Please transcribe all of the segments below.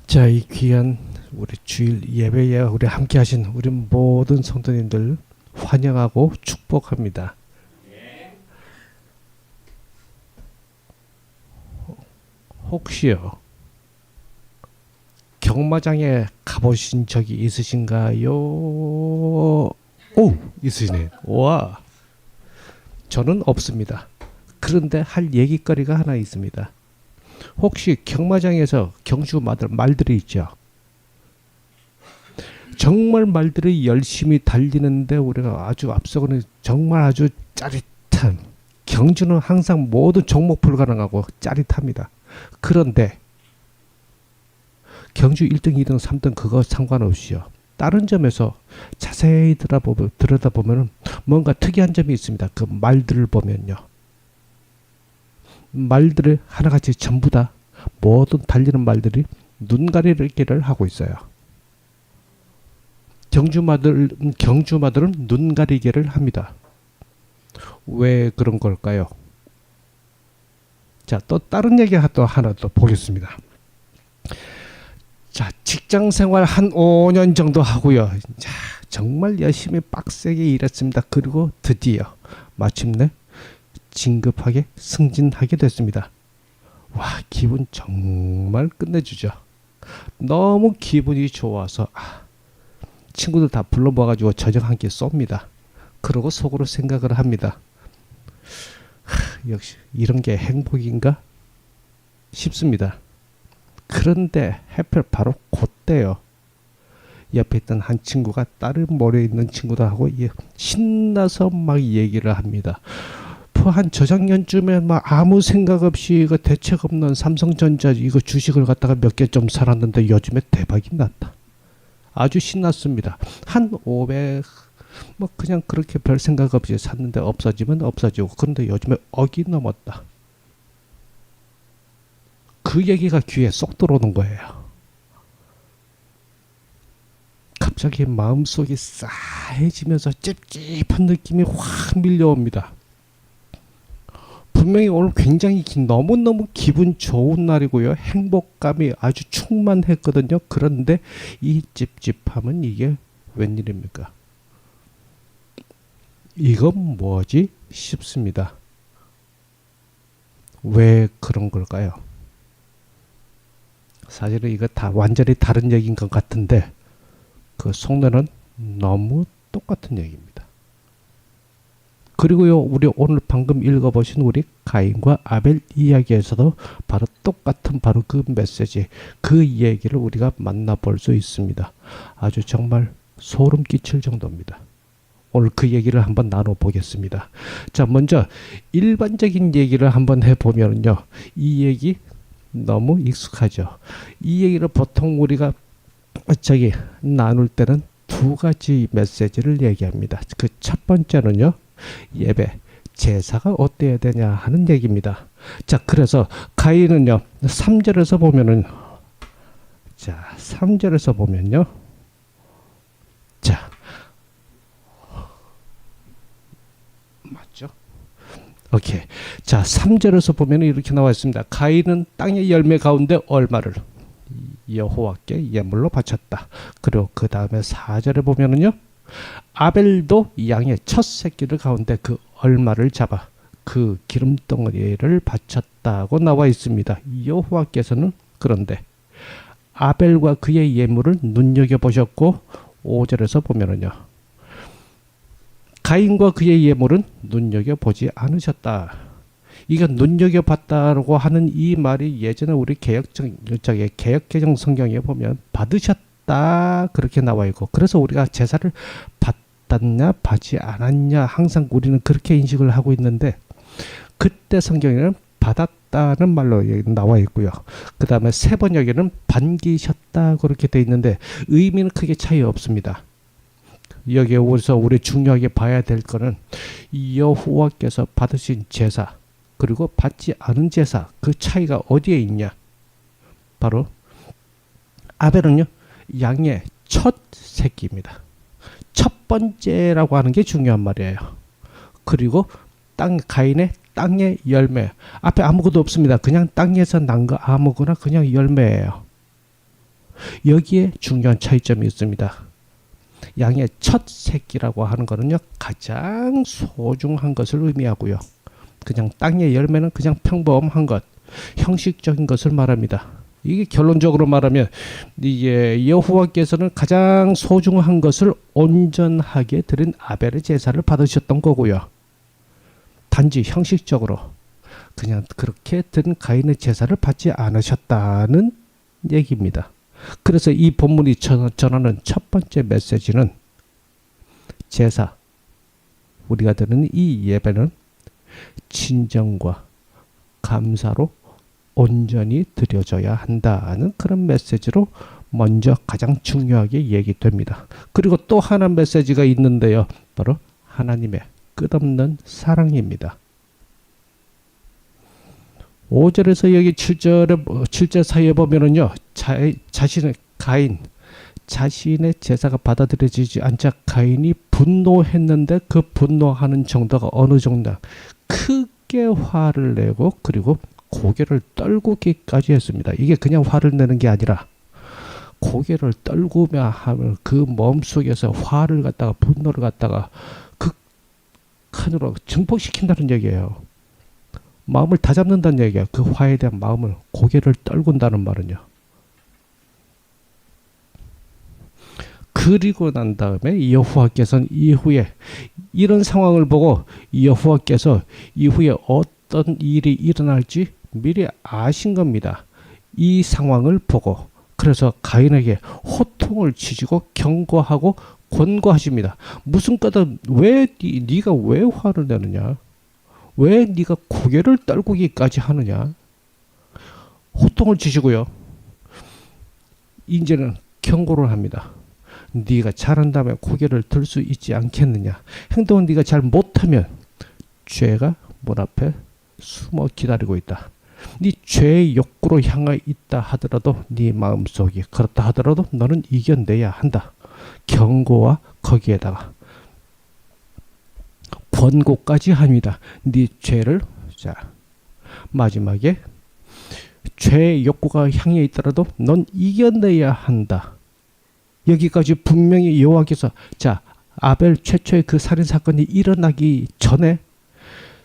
자, 이 귀한 우리 주일 예배에 우리 함께 하신 우리 모든 성도님들 환영하고 축복합니다. 혹시요, 경마장에 가보신 적이 있으신가요? 오, 있으시네. 와, 저는 없습니다. 그런데 할 얘기거리가 하나 있습니다. 혹시 경마장에서 경주 말들이 있죠? 정말 말들이 열심히 달리는데 우리가 아주 앞서고는 정말 아주 짜릿한, 경주는 항상 모든 종목 불가능하고 짜릿합니다. 그런데 경주 1등, 2등, 3등 그거 상관없이요, 다른 점에서 자세히 들여다보면 뭔가 특이한 점이 있습니다. 그 말들을 보면요, 말들을 하나같이 전부 다 모든 달리는 말들이 눈가리기를 하고 있어요. 경주마들은 눈가리개를 합니다. 왜 그런 걸까요? 자, 또 다른 얘기 또 하나 또 보겠습니다. 자, 직장 생활 한 5년 정도 하고요. 자, 정말 열심히 빡세게 일했습니다. 그리고 드디어 마침내 진급하게 승진하게 됐습니다. 와, 기분 정말 끝내주죠. 너무 기분이 좋아서 친구들 다 불러 모아가지고 저녁 한 끼 쏩니다. 그러고 속으로 생각을 합니다. 역시 이런 게 행복인가 싶습니다. 그런데 하필 바로 그때요, 옆에 있던 한 친구가 다른 모래 있는 친구들하고 신나서 막 얘기를 합니다. 한 저작년쯤에 막 아무 생각 없이 이거 대책 없는 삼성전자 이거 주식을 갖다가 몇 개 좀 살았는데 요즘에 대박이 났다. 아주 신났습니다. 한 500, 뭐 그냥 그렇게 별 생각 없이 샀는데 없어지면 없어지고, 그런데 요즘에 억이 넘었다. 그 얘기가 귀에 쏙 들어오는 거예요. 갑자기 마음속이 싸해지면서 찝찝한 느낌이 확 밀려옵니다. 분명히 오늘 굉장히 너무너무 기분 좋은 날이고요, 행복감이 아주 충만했거든요. 그런데 이 찝찝함은 이게 웬일입니까? 이건 뭐지 싶습니다. 왜 그런 걸까요? 사실은 이거 다 완전히 다른 얘기인 것 같은데 그 속내는 너무 똑같은 얘기입니다. 그리고요, 우리 오늘 방금 읽어보신 우리 가인과 아벨 이야기에서도 바로 똑같은 바로 그 메시지, 그 얘기를 우리가 만나볼 수 있습니다. 아주 정말 소름 끼칠 정도입니다. 오늘 그 얘기를 한번 나눠보겠습니다. 자, 먼저 일반적인 얘기를 한번 해보면요, 이 얘기 너무 익숙하죠. 이 얘기를 보통 우리가 나눌 때는 두 가지 메시지를 얘기합니다. 그 첫 번째는요, 예배, 제사가 어때야 되냐 하는 얘기입니다. 자, 그래서 가인은요, 3절에서 보면은, 자, 3절에서 보면요, 자, 맞죠? 오케이. 자, 3절에서 보면 이렇게 나와 있습니다. 가인은 땅의 열매 가운데 얼마를 여호와께 예물로 바쳤다. 그리고 그 다음에 4절에 보면은요, 아벨도 양의 첫 새끼를 가운데 그 얼마를 잡아 그 기름덩어리를 바쳤다고 나와 있습니다. 여호와께서는 그런데 아벨과 그의 예물을 눈여겨보셨고, 5절에서 보면은요, 가인과 그의 예물은 눈여겨보지 않으셨다. 이건 눈여겨봤다고 하는 이 말이 예전에 우리 개역개정 성경에 보면 받으셨다 그렇게 나와 있고, 그래서 우리가 제사를 받았냐 받지 않았냐 항상 우리는 그렇게 인식을 하고 있는데, 그때 성경에는 받았다는 말로 나와 있고요. 그 다음에 세 번역에는 반기셨다 그렇게 돼 있는데 의미는 크게 차이 없습니다. 여기에 오서 우리 중요하게 봐야 될 거는 여호와께서 받으신 제사 그리고 받지 않은 제사, 그 차이가 어디에 있냐. 바로 아벨은요, 양의 첫 새끼입니다. 첫 번째라고 하는 게 중요한 말이에요. 그리고 가인의 땅의 열매, 앞에 아무것도 없습니다. 그냥 땅에서 난 거 아무거나 그냥 열매예요. 여기에 중요한 차이점이 있습니다. 양의 첫 새끼라고 하는 거는요, 가장 소중한 것을 의미하고요. 그냥 땅의 열매는 그냥 평범한 것, 형식적인 것을 말합니다. 이게 결론적으로 말하면 이게 여호와께서는 가장 소중한 것을 온전하게 드린 아벨의 제사를 받으셨던 거고요. 단지 형식적으로 그냥 그렇게 드린 가인의 제사를 받지 않으셨다는 얘기입니다. 그래서 이 본문이 전하는 첫 번째 메시지는 제사, 우리가 드리는 이 예배는 진정과 감사로 온전히 드려져야 한다는 그런 메시지로 먼저 가장 중요하게 얘기됩니다. 그리고 또 하나 메시지가 있는데요. 바로 하나님의 끝없는 사랑입니다. 5절에서 여기 7절 사이에 보면은요, 자신의 가인, 자신의 제사가 받아들여지지 않자 가인이 분노했는데 그 분노하는 정도가 어느 정도 크게 화를 내고 그리고 고개를 떨구기까지 했습니다. 이게 그냥 화를 내는 게 아니라 고개를 떨구며 하면 그 마음속에서 화를 갖다가 분노를 갖다가 극한으로 증폭시킨다는 얘기예요. 마음을 다잡는다는 얘기야. 그 화에 대한 마음을 고개를 떨군다는 말은요. 그리고 난 다음에 여호와께서는 이후에 이런 상황을 보고 여호와께서 이후에 어떤 일이 일어날지 미리 아신 겁니다. 이 상황을 보고 그래서 가인에게 호통을 치시고 경고하고 권고하십니다. 무슨 까닭 왜 네가 왜 화를 내느냐? 왜 네가 고개를 떨구기까지 하느냐? 호통을 치시고요. 이제는 경고를 합니다. 네가 잘한다면 고개를 들 수 있지 않겠느냐? 행동은 네가 잘 못하면 죄가 문 앞에 숨어 기다리고 있다. 네 죄의 욕구로 향해 있다 하더라도 네 마음속이 그렇다 하더라도 너는 이겨내야 한다. 경고와 거기에다가 권고까지 합니다. 네 죄를 자 마지막에 죄의 욕구가 향해 있더라도 넌 이겨내야 한다. 여기까지 분명히 여호와께서 자 아벨 최초의 그 살인 사건이 일어나기 전에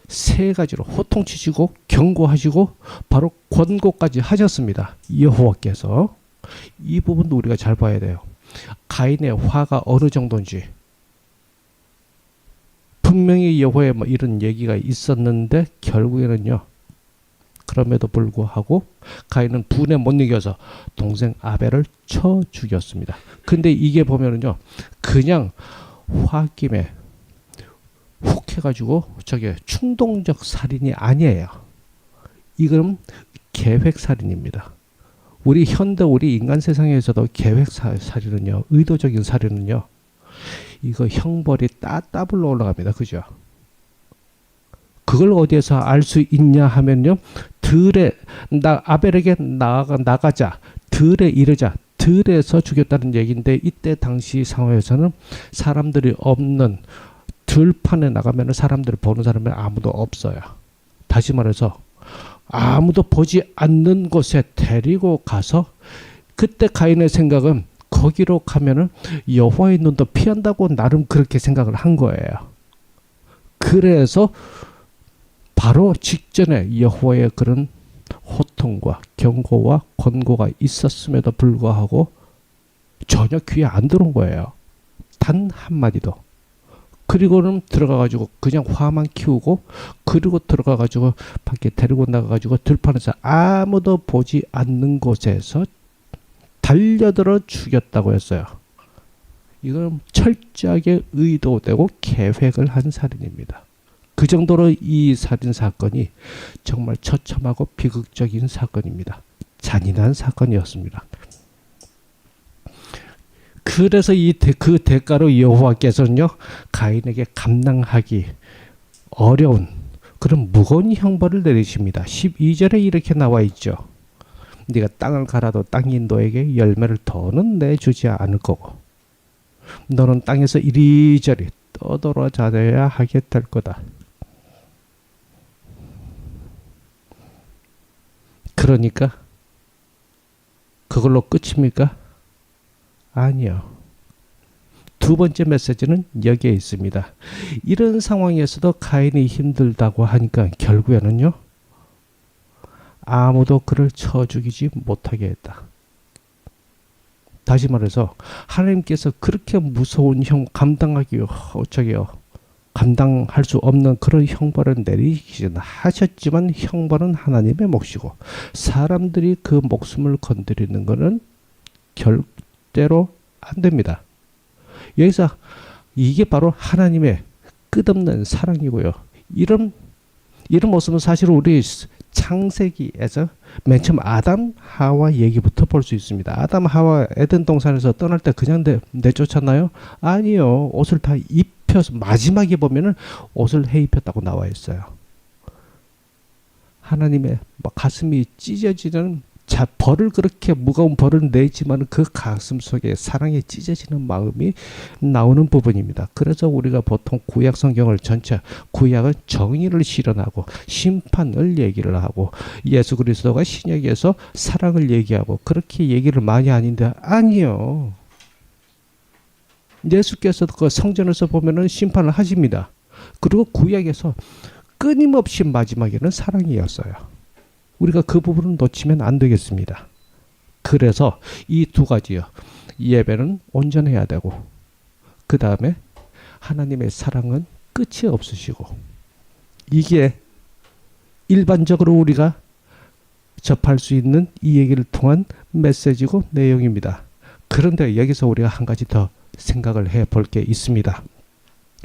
세 가지로 호통치시고 경고하시고 바로 권고까지 하셨습니다. 여호와께서 이 부분도 우리가 잘 봐야 돼요. 가인의 화가 어느 정도인지 분명히 여호와의 뭐 이런 얘기가 있었는데 결국에는요. 그럼에도 불구하고 가인은 분에 못 이겨서 동생 아벨을 쳐 죽였습니다. 근데 이게 보면은요. 그냥 홧김에 훅 해가지고 저게 충동적 살인이 아니에요. 이건 계획살인입니다. 우리 인간 세상에서도 계획살인은요. 의도적인 살인은요. 이거 형벌이 따블로 올라갑니다. 그죠? 그걸 어디에서 알 수 있냐 하면요. 아벨에게 나가자. 들에 이르자. 들에서 죽였다는 얘기인데 이때 당시 상황에서는 사람들이 없는 들판에 나가면 사람들을 보는 사람이 아무도 없어요. 다시 말해서 아무도 보지 않는 곳에 데리고 가서 그때 가인의 생각은 거기로 가면은 여호와의 눈도 피한다고 나름 그렇게 생각을 한 거예요. 그래서 바로 직전에 여호와의 그런 호통과 경고와 권고가 있었음에도 불구하고 전혀 귀에 안 들어온 거예요. 단 한마디도. 그리고는 들어가가지고 그냥 화만 키우고 그리고 들어가가지고 밖에 데리고 나가가지고 들판에서 아무도 보지 않는 곳에서 달려들어 죽였다고 했어요. 이건 철저하게 의도되고 계획을 한 살인입니다. 그 정도로 이 살인 사건이 정말 처참하고 비극적인 사건입니다. 잔인한 사건이었습니다. 그래서 그 대가로 여호와께서는요 가인에게 감당하기 어려운 그런 무거운 형벌을 내리십니다. 12절에 이렇게 나와 있죠. 네가 땅을 갈아도 땅이 너에게 열매를 더는 내주지 않을 거고 너는 땅에서 이리저리 떠돌아다녀야 하게 될 거다. 그러니까 그걸로 끝입니까? 아니요. 두 번째 메시지는 여기에 있습니다. 이런 상황에서도 가인이 힘들다고 하니까 결국에는요. 아무도 그를 쳐 죽이지 못하게 했다. 다시 말해서 하나님께서 그렇게 무서운 감당할 수 없는 그런 형벌을 내리시긴 하셨지만 형벌은 하나님의 몫이고 사람들이 그 목숨을 건드리는 것은 절대로 안 됩니다. 여기서 이게 바로 하나님의 끝없는 사랑이고요. 이런 모습은 사실 우리 창세기에서 맨 처음 아담 하와 얘기부터 볼 수 있습니다. 아담 하와 에덴 동산에서 떠날 때 그냥 내쫓았나요? 아니요. 옷을 다 입혀서 마지막에 보면은 옷을 해 입혔다고 나와 있어요. 하나님의 가슴이 찢어지는 벌을 그렇게 무거운 벌을 내지만 그 가슴 속에 사랑에 찢어지는 마음이 나오는 부분입니다. 그래서 우리가 보통 구약 성경을 전체 구약은 정의를 실현하고 심판을 얘기를 하고 예수 그리스도가 신약에서 사랑을 얘기하고 그렇게 얘기를 많이 하는데 아니요. 예수께서 그 성전에서 보면은 심판을 하십니다. 그리고 구약에서 끊임없이 마지막에는 사랑이었어요. 우리가 그 부분을 놓치면 안 되겠습니다. 그래서 이 두 가지요. 예배는 온전해야 되고 그 다음에 하나님의 사랑은 끝이 없으시고 이게 일반적으로 우리가 접할 수 있는 이 얘기를 통한 메시지고 내용입니다. 그런데 여기서 우리가 한 가지 더 생각을 해볼 게 있습니다.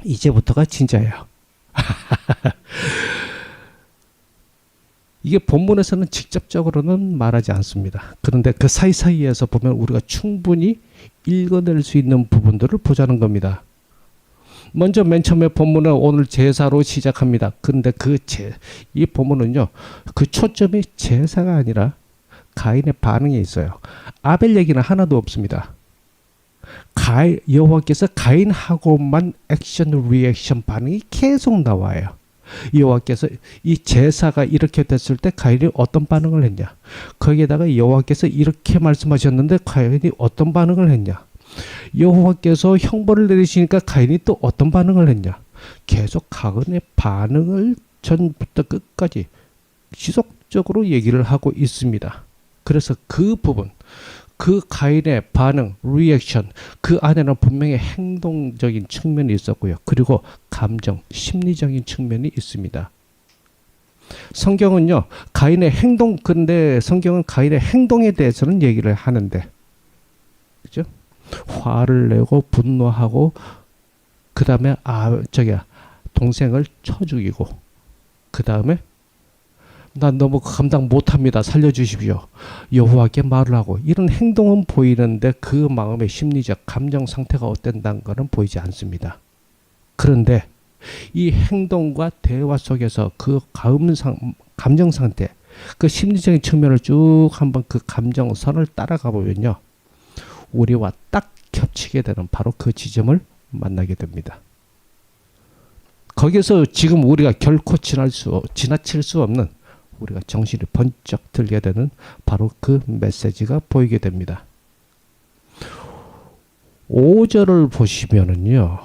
이제부터가 진짜예요. 이게 본문에서는 직접적으로는 말하지 않습니다. 그런데 그 사이사이에서 보면 우리가 충분히 읽어낼 수 있는 부분들을 보자는 겁니다. 먼저 맨 처음에 본문은 오늘 제사로 시작합니다. 그런데 이 본문은요. 그 초점이 제사가 아니라 가인의 반응에 있어요. 아벨 얘기는 하나도 없습니다. 여호와께서 가인하고만 액션, 리액션 반응이 계속 나와요. 여호와께서 이 제사가 이렇게 됐을 때 가인이 어떤 반응을 했냐. 거기에다가 여호와께서 이렇게 말씀하셨는데 가인이 어떤 반응을 했냐. 여호와께서 형벌을 내리시니까 가인이 또 어떤 반응을 했냐. 계속 가인의 반응을 전부터 끝까지 지속적으로 얘기를 하고 있습니다. 그래서 그 부분, 그 가인의 반응, 리액션, 그 안에는 분명히 행동적인 측면이 있었고요. 그리고 감정, 심리적인 측면이 있습니다. 성경은요, 근데 성경은 가인의 행동에 대해서는 얘기를 하는데, 그죠? 화를 내고 분노하고, 그 다음에, 동생을 쳐 죽이고, 그 다음에, 난 너무 감당 못합니다. 살려주십시오. 여호와께 말을 하고 이런 행동은 보이는데 그 마음의 심리적 감정 상태가 어땠다는 것은 보이지 않습니다. 그런데 이 행동과 대화 속에서 그 감정 상태, 그 심리적인 측면을 쭉 한번 그 감정선을 따라가 보면요. 우리와 딱 겹치게 되는 바로 그 지점을 만나게 됩니다. 거기서 지금 우리가 결코 지나칠 수 없는 우리가 정신이 번쩍 들게 되는 바로 그 메시지가 보이게 됩니다. 5절을 보시면은요.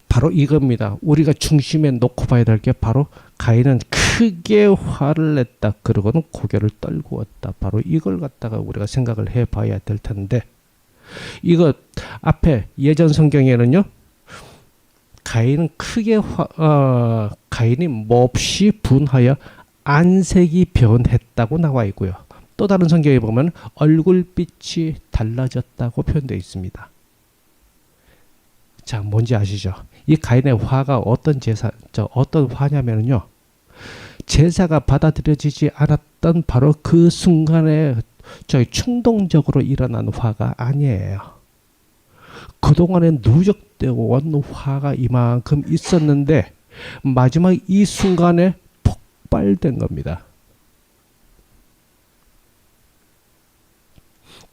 바로 이겁니다. 우리가 중심에 놓고 봐야 될 게 바로 가인은 크게 화를 냈다. 그러고는 고개를 떨구었다. 바로 이걸 갖다가 우리가 생각을 해봐야 될 텐데 이거 앞에 예전 성경에는요. 가인이 몹시 분하여 안색이 변했다고 나와 있고요. 또 다른 성경에 보면 얼굴빛이 달라졌다고 표현되어 있습니다. 자, 뭔지 아시죠? 이 가인의 화가 어떤 화냐면요. 제사가 받아들여지지 않았던 바로 그 순간에 충동적으로 일어난 화가 아니에요. 그동안에 누적되어 온 화가 이만큼 있었는데 마지막 이 순간에 폭발된 겁니다.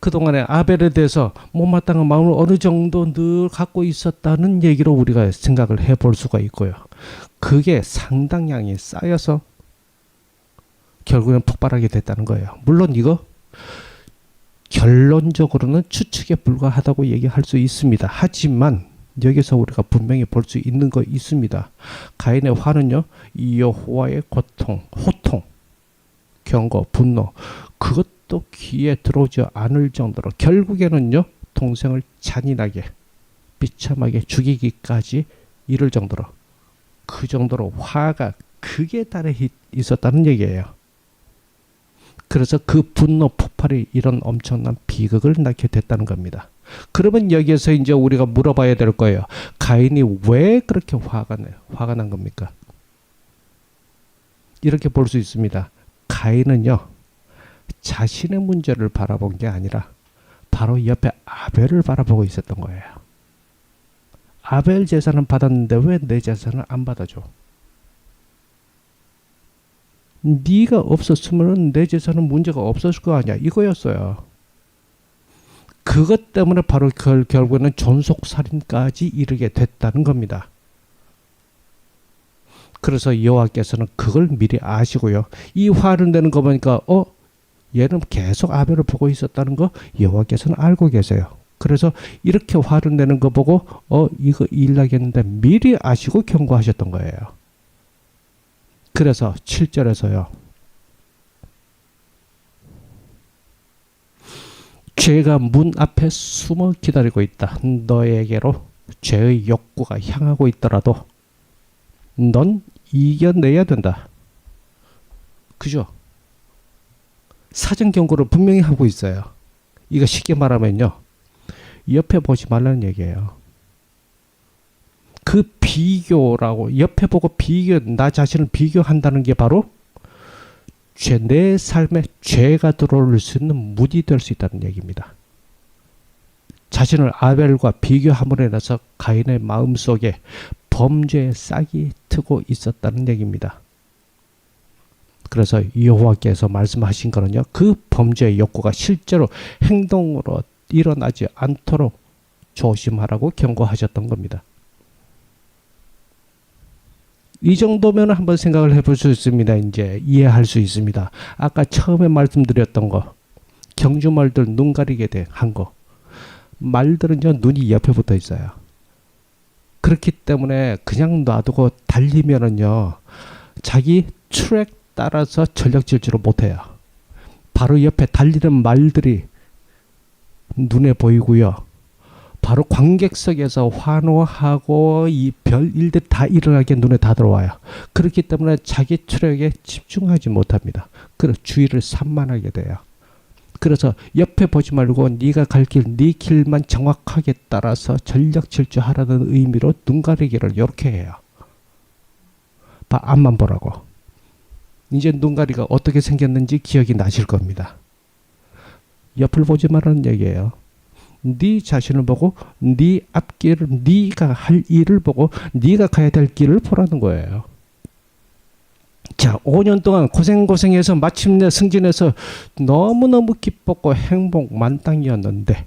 그동안에 아벨에 대해서 못마땅한 마음을 어느 정도 늘 갖고 있었다는 얘기로 우리가 생각을 해볼 수가 있고요. 그게 상당량이 쌓여서 결국엔 폭발하게 됐다는 거예요. 물론 이거 결론적으로는 추측에 불과하다고 얘기할 수 있습니다. 하지만 여기서 우리가 분명히 볼 수 있는 거 있습니다. 가인의 화는요, 여호와의 고통, 호통, 경고, 분노, 그것도 귀에 들어오지 않을 정도로 결국에는요, 동생을 잔인하게 비참하게 죽이기까지 이를 정도로, 그 정도로 화가 극에 달해 있었다는 얘기예요. 그래서 그 분노 폭발이 이런 엄청난 비극을 낳게 됐다는 겁니다. 그러면 여기에서 이제 우리가 물어봐야 될 거예요. 가인이 왜 그렇게 화가 난 겁니까? 이렇게 볼 수 있습니다. 가인은요, 자신의 문제를 바라본 게 아니라 바로 옆에 아벨을 바라보고 있었던 거예요. 아벨 제사는 받았는데 왜 내 제사는 안 받아줘? 네가 없었으면 내 제사는 문제가 없었을 거 아니야. 이거였어요. 그것 때문에 바로 결국에는 존속살인까지 이르게 됐다는 겁니다. 그래서 여호와께서는 그걸 미리 아시고요. 이 화를 내는 거 보니까 얘는 계속 아벨을 보고 있었다는 거 여호와께서는 알고 계세요. 그래서 이렇게 화를 내는 거 보고 이거 일 나겠는데 미리 아시고 경고하셨던 거예요. 그래서 7절에서요. 죄가 문 앞에 숨어 기다리고 있다. 너에게로 죄의 욕구가 향하고 있더라도 넌 이겨내야 된다. 그죠? 사전 경고를 분명히 하고 있어요. 이거 쉽게 말하면요, 옆에 보지 말라는 얘기예요. 그 비교라고, 옆에 보고 나 자신을 비교한다는 게 바로 내 삶에 죄가 들어올 수 있는 문이 될 수 있다는 얘기입니다. 자신을 아벨과 비교함으로 인해서 가인의 마음속에 범죄의 싹이 트고 있었다는 얘기입니다. 그래서 여호와께서 말씀하신 거는요, 그 범죄의 욕구가 실제로 행동으로 일어나지 않도록 조심하라고 경고하셨던 겁니다. 이 정도면 한번 생각을 해볼 수 있습니다. 이제 이해할 수 있습니다. 아까 처음에 말씀드렸던 거, 경주말들 눈 가리게 한 거, 말들은요, 눈이 옆에 붙어 있어요. 그렇기 때문에 그냥 놔두고 달리면은요, 자기 트랙 따라서 전력 질주를 못해요. 바로 옆에 달리는 말들이 눈에 보이고요. 바로 관객석에서 환호하고 이 별 일들 다 일어나게 눈에 다 들어와요. 그렇기 때문에 자기 트랙에 집중하지 못합니다. 그래서 주의를 산만하게 돼요. 그래서 옆에 보지 말고 네가 갈 길, 네 길만 정확하게 따라서 전력 질주하라는 의미로 눈 가리기를 이렇게 해요. 앞만 보라고. 이제 눈 가리가 어떻게 생겼는지 기억이 나실 겁니다. 옆을 보지 말라는 얘기예요. 네 자신을 보고 네 앞길을, 네가 할 일을 보고 네가 가야 될 길을 보라는 거예요. 자, 5년 동안 고생해서 마침내 승진해서 너무너무 기뻤고 행복 만땅이었는데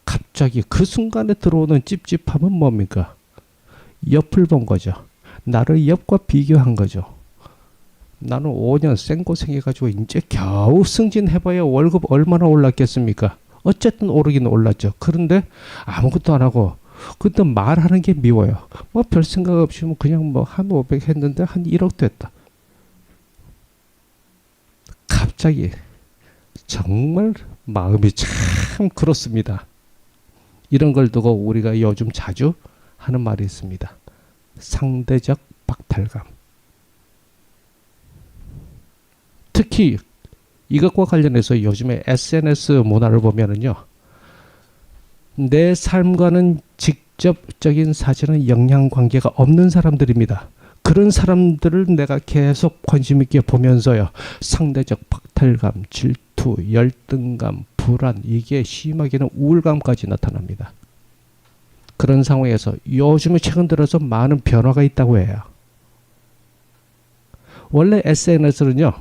갑자기 그 순간에 들어오는 찝찝함은 뭡니까? 옆을 본 거죠. 나를 옆과 비교한 거죠. 나는 5년 생고생해가지고 이제 겨우 승진해봐야 월급 얼마나 올랐겠습니까? 어쨌든 오르긴 올랐죠. 그런데 아무것도 안 하고 그때 말하는 게 미워요. 뭐 별 생각 없이 그냥 한 500 했는데 한 1억 됐다. 갑자기 정말 마음이 참 그렇습니다. 이런 걸 두고 우리가 요즘 자주 하는 말이 있습니다. 상대적 박탈감. 특히 이것과 관련해서 요즘에 SNS 문화를 보면은요, 내 삶과는 직접적인 사실은 영향관계가 없는 사람들입니다. 그런 사람들을 내가 계속 관심 있게 보면서요, 상대적 박탈감, 질투, 열등감, 불안, 이게 심하게는 우울감까지 나타납니다. 그런 상황에서 요즘에 최근 들어서 많은 변화가 있다고 해요. 원래 SNS는요,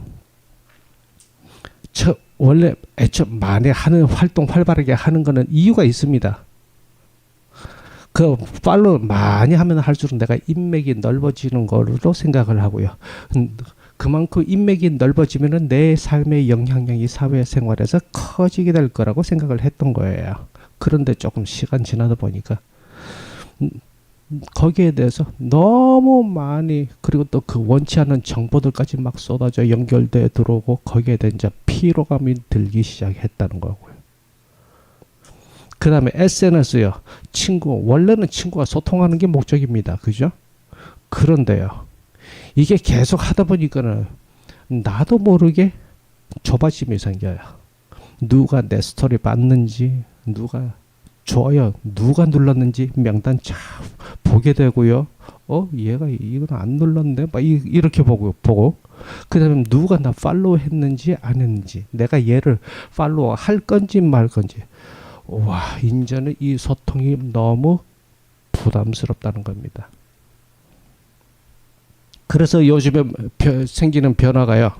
원래 애초 많이 하는 활동 활발하게 하는 거는 이유가 있습니다. 그 팔로우 많이 하면 할수록 내가 인맥이 넓어지는 걸로 생각을 하고요. 그만큼 인맥이 넓어지면은 내 삶의 영향력이 사회생활에서 커지게 될 거라고 생각을 했던 거예요. 그런데 조금 시간 지나다 보니까 거기에 대해서 너무 많이, 그리고 또 그 원치 않은 정보들까지 막 쏟아져 연결돼 들어오고 거기에 대한 이제 피로감이 들기 시작했다는 거고요. 그 다음에 SNS요. 친구, 원래는 친구가 소통하는 게 목적입니다. 그죠? 그런데요, 이게 계속 하다 보니까는 나도 모르게 조바심이 생겨요. 누가 내 스토리 봤는지, 누가 좋아요 누가 눌렀는지 명단 쫙 보게 되고요. 얘가 이건 안 눌렀네, 막 이렇게 보고 그 다음에 누가 나 팔로우 했는지 안 했는지, 내가 얘를 팔로우 할 건지 말 건지. 와, 이제는 이 소통이 너무 부담스럽다는 겁니다. 그래서 요즘에 생기는 변화가요,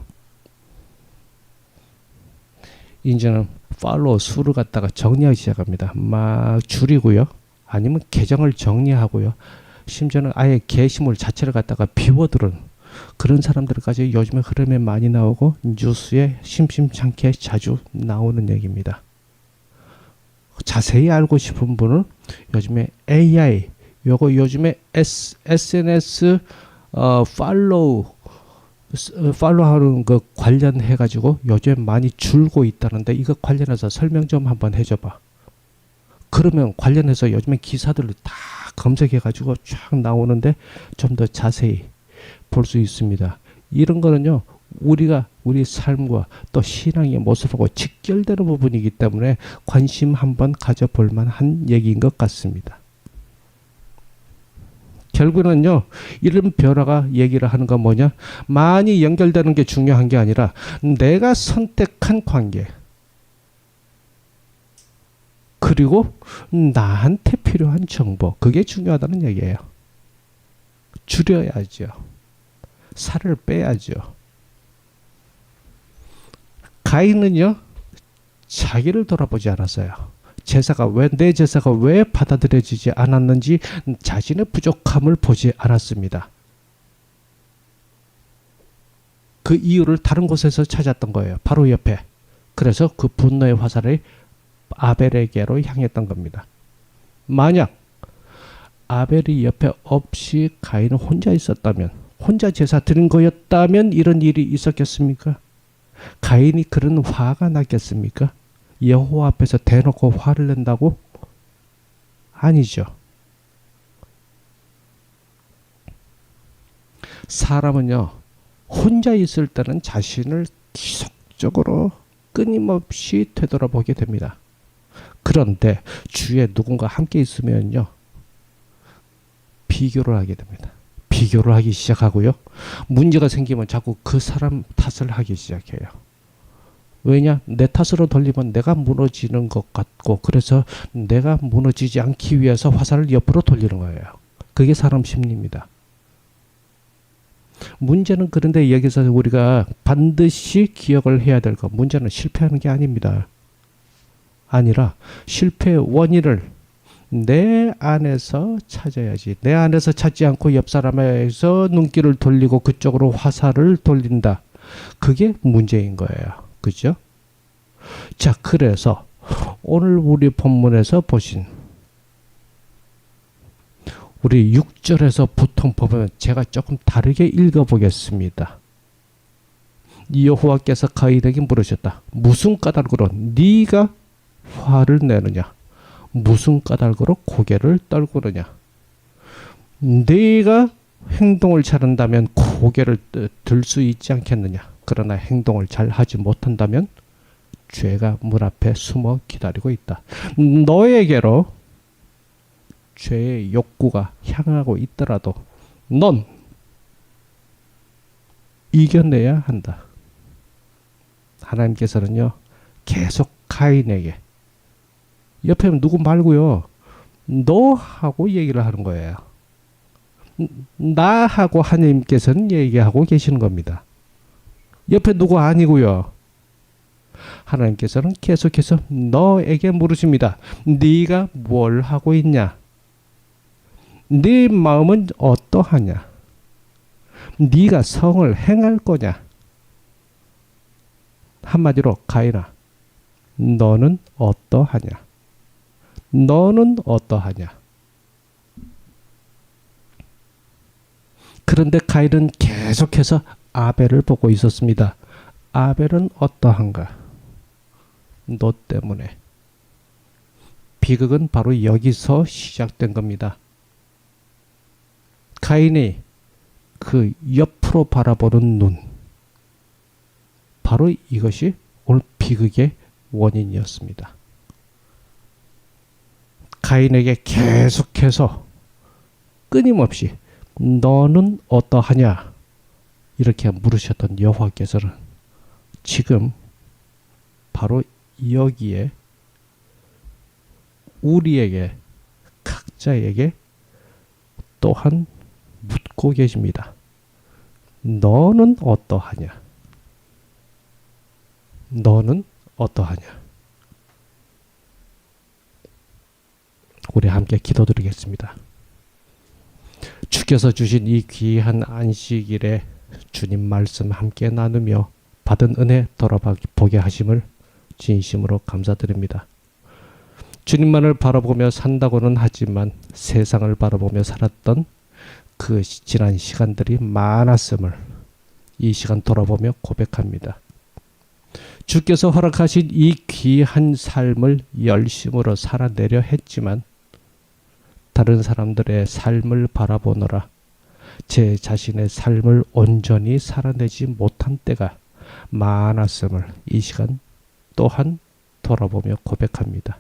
이제는 팔로워 수를 갖다가 정리하기 시작합니다. 막 줄이고요. 아니면 계정을 정리하고요. 심지어는 아예 게시물 자체를 갖다가 비워두는 그런 사람들까지 요즘에 흐름에 많이 나오고 뉴스에 심심찮게 자주 나오는 얘기입니다. 자세히 알고 싶은 분은 요즘에 AI, 요거 요즘에 SNS 팔로우하는 그 관련해 가지고 요즘 많이 줄고 있다는데, 이거 관련해서 설명 좀 한번 해줘봐. 그러면 관련해서 요즘에 기사들을 다 검색해 가지고 쫙 나오는데 좀 더 자세히 볼 수 있습니다. 이런 거는요, 우리가 우리 삶과 또 신앙의 모습하고 직결되는 부분이기 때문에 관심 한번 가져볼 만한 얘기인 것 같습니다. 결국은요, 이런 변화가 얘기를 하는 건 뭐냐, 많이 연결되는 게 중요한 게 아니라 내가 선택한 관계, 그리고 나한테 필요한 정보, 그게 중요하다는 얘기예요. 줄여야죠. 살을 빼야죠. 가인은요, 자기를 돌아보지 않았어요. 내 제사가 왜 받아들여지지 않았는지 자신의 부족함을 보지 않았습니다. 그 이유를 다른 곳에서 찾았던 거예요. 바로 옆에. 그래서 그 분노의 화살이 아벨에게로 향했던 겁니다. 만약 아벨이 옆에 없이 가인은 혼자 있었다면, 혼자 제사 드린 거였다면 이런 일이 있었겠습니까? 가인이 그런 화가 났겠습니까? 여호와 앞에서 대놓고 화를 낸다고? 아니죠. 사람은요, 혼자 있을 때는 자신을 지속적으로 끊임없이 되돌아보게 됩니다. 그런데 주위에 누군가 함께 있으면요, 비교를 하게 됩니다. 비교를 하기 시작하고요, 문제가 생기면 자꾸 그 사람 탓을 하기 시작해요. 왜냐? 내 탓으로 돌리면 내가 무너지는 것 같고, 그래서 내가 무너지지 않기 위해서 화살을 옆으로 돌리는 거예요. 그게 사람 심리입니다. 문제는, 그런데 여기서 우리가 반드시 기억을 해야 될 것, 문제는 실패하는 게 아닙니다. 아니라 실패의 원인을 내 안에서 찾아야지. 내 안에서 찾지 않고 옆 사람에서 눈길을 돌리고 그쪽으로 화살을 돌린다. 그게 문제인 거예요. 그죠? 자, 그래서 오늘 우리 본문에서 보신 우리 6절에서 보통 보면 제가 조금 다르게 읽어보겠습니다. 여호와께서 가인에게 물으셨다. 무슨 까닭으로 네가 화를 내느냐? 무슨 까닭으로 고개를 떨구느냐? 네가 행동을 잘한다면 고개를 들 수 있지 않겠느냐? 그러나 행동을 잘 하지 못한다면 죄가 문 앞에 숨어 기다리고 있다. 너에게로 죄의 욕구가 향하고 있더라도 넌 이겨내야 한다. 하나님께서는요, 계속 가인에게, 옆에 누구 말고요, 너하고 얘기를 하는 거예요. 나하고 하나님께서는 얘기하고 계시는 겁니다. 옆에 누구 아니고요. 하나님께서는 계속해서 너에게 물으십니다. 네가 뭘 하고 있냐? 네 마음은 어떠하냐? 네가 성을 행할 거냐? 한마디로 가인아, 너는 어떠하냐? 너는 어떠하냐? 그런데 가인은 계속해서 아벨을 보고 있었습니다. 아벨은 어떠한가? 너 때문에. 비극은 바로 여기서 시작된 겁니다. 가인이 그 옆으로 바라보는 눈, 바로 이것이 오늘 비극의 원인이었습니다. 가인에게 계속해서 끊임없이 너는 어떠하냐 이렇게 물으셨던 여호와께서는 지금 바로 여기에 우리에게 각자에게 또한 묻고 계십니다. 너는 어떠하냐? 너는 어떠하냐? 우리 함께 기도드리겠습니다. 주께서 주신 이 귀한 안식일에 주님 말씀 함께 나누며 받은 은혜 돌아보게 하심을 진심으로 감사드립니다. 주님만을 바라보며 산다고는 하지만 세상을 바라보며 살았던 그 지난 시간들이 많았음을 이 시간 돌아보며 고백합니다. 주께서 허락하신 이 귀한 삶을 열심으로 살아내려 했지만 다른 사람들의 삶을 바라보느라 제 자신의 삶을 온전히 살아내지 못한 때가 많았음을 이 시간 또한 돌아보며 고백합니다.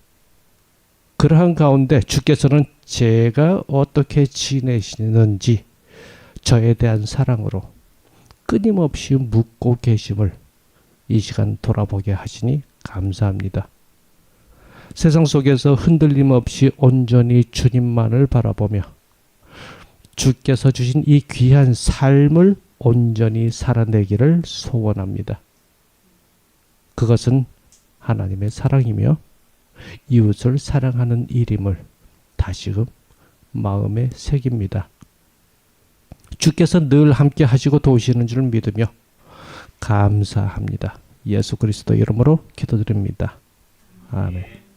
그러한 가운데 주께서는 제가 어떻게 지내시는지 저에 대한 사랑으로 끊임없이 묻고 계심을 이 시간 돌아보게 하시니 감사합니다. 세상 속에서 흔들림 없이 온전히 주님만을 바라보며 주께서 주신 이 귀한 삶을 온전히 살아내기를 소원합니다. 그것은 하나님의 사랑이며 이웃을 사랑하는 일임을 다시금 마음에 새깁니다. 주께서 늘 함께 하시고 도우시는 줄 믿으며 감사합니다. 예수 그리스도 이름으로 기도드립니다. 아멘.